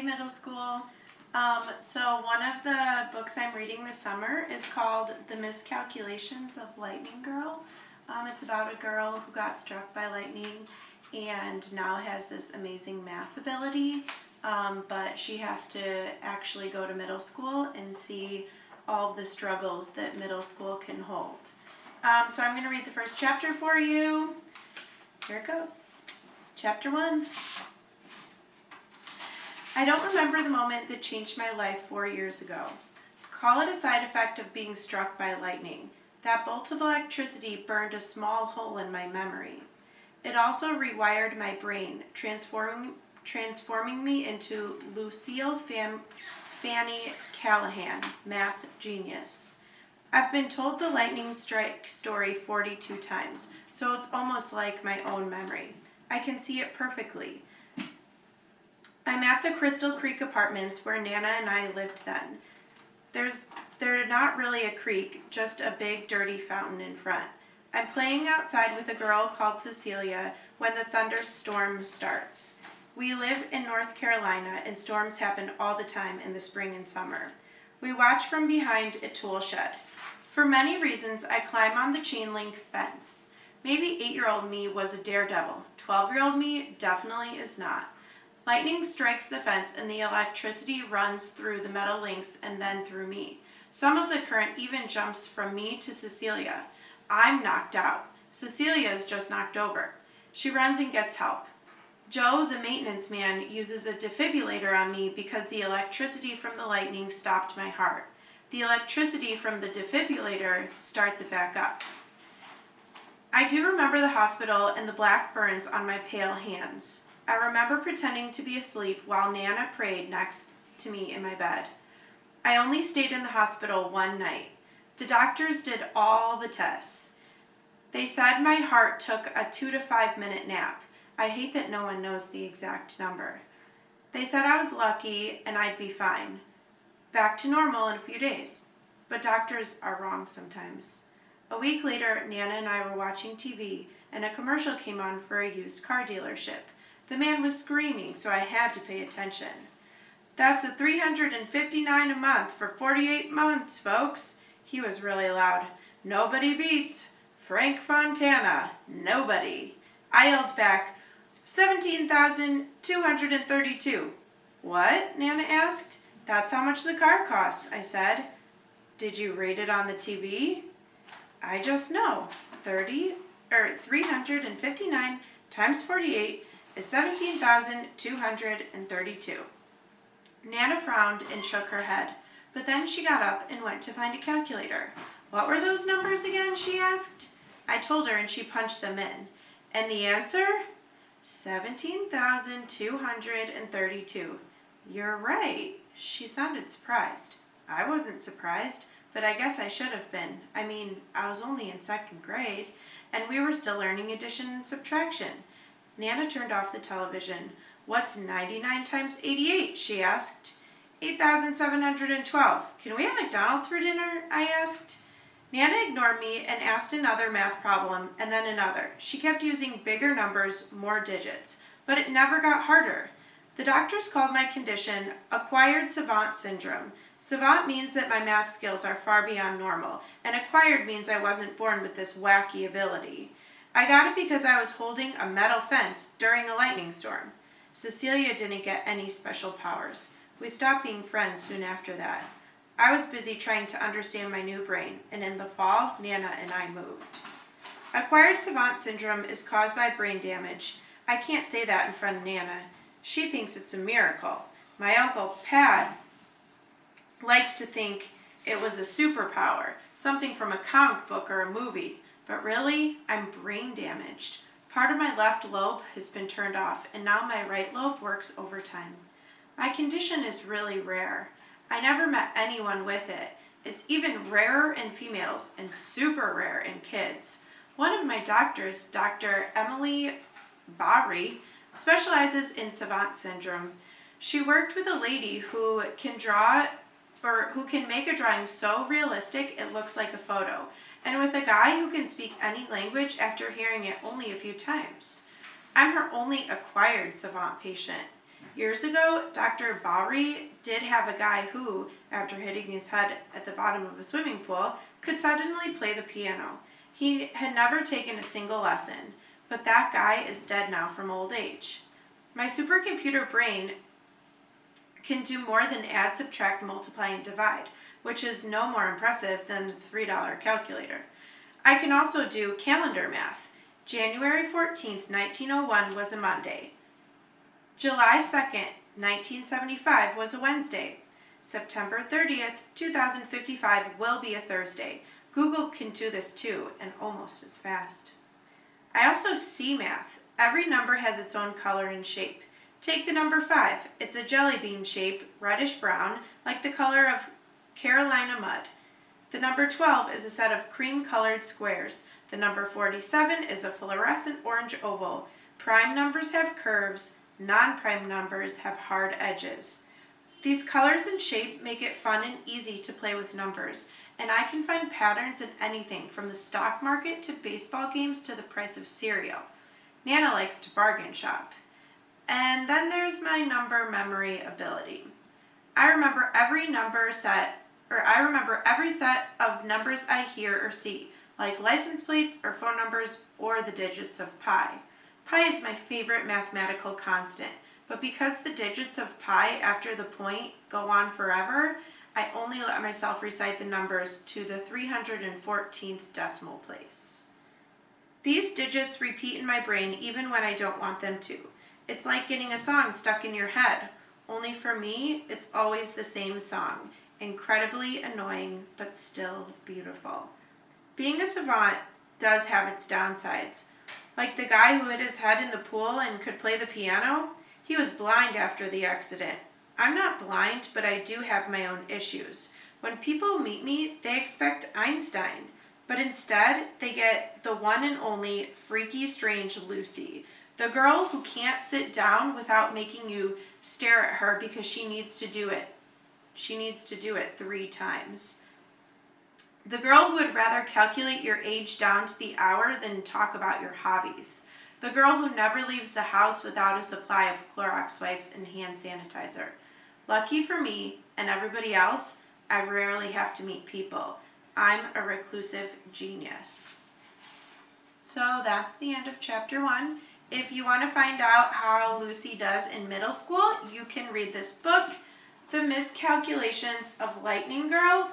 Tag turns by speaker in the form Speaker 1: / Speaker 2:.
Speaker 1: Middle School. So one of the books I'm reading this summer is called The Miscalculations of Lighting Girl. It's about a girl who got struck by lightning and now has this amazing math ability, but she has to actually go to middle school and see all the struggles that middle school can hold. So I'm going to read the first chapter for you. Here it goes. Chapter 1. I don't remember the moment that changed my life 4 years ago. Call it a side effect of being struck by lightning. That bolt of electricity burned a small hole in my memory. It also rewired my brain, transforming me into Lucille Fanny Callahan, math genius. I've been told the lightning strike story 42 times, so it's almost like my own memory. I can see it perfectly. I'm at the Crystal Creek Apartments where Nana and I lived then. They're not really a creek, just a big dirty fountain in front. I'm playing outside with a girl called Cecilia when the thunderstorm starts. We live in North Carolina and storms happen all the time in the spring and summer. We watch from behind a tool shed. For many reasons, I climb on the chain link fence. Maybe 8-year-old me was a daredevil. 12-year-old me definitely is not. Lightning strikes the fence and the electricity runs through the metal links and then through me. Some of the current even jumps from me to Cecilia. I'm knocked out. Cecilia is just knocked over. She runs and gets help. Joe, the maintenance man, uses a defibrillator on me because the electricity from the lightning stopped my heart. The electricity from the defibrillator starts it back up. I do remember the hospital and the black burns on my pale hands. I remember pretending to be asleep while Nana prayed next to me in my bed. I only stayed in the hospital one night. The doctors did all the tests. They said my heart took a 2 to 5 minute nap. I hate that no one knows the exact number. They said I was lucky and I'd be fine. Back to normal in a few days. But doctors are wrong sometimes. A week later, Nana and I were watching TV and a commercial came on for a used car dealership. The man was screaming, so I had to pay attention. That's a $359 a month for 48 months, folks. He was really loud. Nobody beats Frank Fontana. Nobody. I yelled back, 17,232. What? Nana asked. That's how much the car costs, I said. Did you read it on the TV? I just know. 359 times 48 is 17,232. Nana frowned and shook her head, but then she got up and went to find a calculator. What were those numbers again, she asked. I told her and she punched them in. And the answer? 17,232. You're right. She sounded surprised. I wasn't surprised, but I guess I should have been. I mean, I was only in 2nd grade, and we were still learning addition and subtraction. Nana turned off the television. What's 99 times 88? She asked. 8,712. Can we have McDonald's for dinner? I asked. Nana ignored me and asked another math problem and then another. She kept using bigger numbers, more digits, but it never got harder. The doctors called my condition acquired savant syndrome. Savant means that my math skills are far beyond normal, and acquired means I wasn't born with this wacky ability. I got it because I was holding a metal fence during a lightning storm. Cecilia didn't get any special powers. We stopped being friends soon after that. I was busy trying to understand my new brain, and in the fall, Nana and I moved. Acquired savant syndrome is caused by brain damage. I can't say that in front of Nana. She thinks it's a miracle. My Uncle Pat likes to think it was a superpower, something from a comic book or a movie. But really, I'm brain damaged. Part of my left lobe has been turned off, and now my right lobe works overtime. My condition is really rare. I never met anyone with it. It's even rarer in females and super rare in kids. One of my doctors, Dr. Emily Barry, specializes in savant syndrome. She worked with a lady who can make a drawing so realistic it looks like a photo, and with a guy who can speak any language after hearing it only a few times. I'm her only acquired savant patient. Years ago, Dr. Bowery did have a guy who, after hitting his head at the bottom of a swimming pool, could suddenly play the piano. He had never taken a single lesson, but that guy is dead now from old age. My supercomputer brain can do more than add, subtract, multiply, and divide, which is no more impressive than the $3 calculator. I can also do calendar math. January 14th, 1901 was a Monday. July 2nd, 1975 was a Wednesday. September 30th, 2055 will be a Thursday. Google can do this too, and almost as fast. I also see math. Every number has its own color and shape. Take the number 5. It's a jelly bean shape, reddish brown, like the color of Carolina mud. The number 12 is a set of cream-colored squares. The number 47 is a fluorescent orange oval. Prime numbers have curves. Non-prime numbers have hard edges. These colors and shape make it fun and easy to play with numbers, and I can find patterns in anything from the stock market to baseball games to the price of cereal. Nana likes to bargain shop. And then there's my number memory ability. I remember every set of numbers I hear or see, like license plates or phone numbers or the digits of pi. Pi is my favorite mathematical constant, but because the digits of pi after the point go on forever, I only let myself recite the numbers to the 314th decimal place. These digits repeat in my brain even when I don't want them to. It's like getting a song stuck in your head. Only for me, it's always the same song. Incredibly annoying, but still beautiful. Being a savant does have its downsides. Like the guy who hit his head in the pool and could play the piano, he was blind after the accident. I'm not blind, but I do have my own issues. When people meet me, they expect Einstein, but instead they get the one and only freaky, strange Lucy, the girl who can't sit down without making you stare at her because she needs to do it. She needs to do it 3 times. The girl who would rather calculate your age down to the hour than talk about your hobbies. The girl who never leaves the house without a supply of Clorox wipes and hand sanitizer. Lucky for me and everybody else, I rarely have to meet people. I'm a reclusive genius. So that's the end of chapter 1. If you want to find out how Lucy does in middle school, you can read this book, The Miscalculations of Lighting Girl,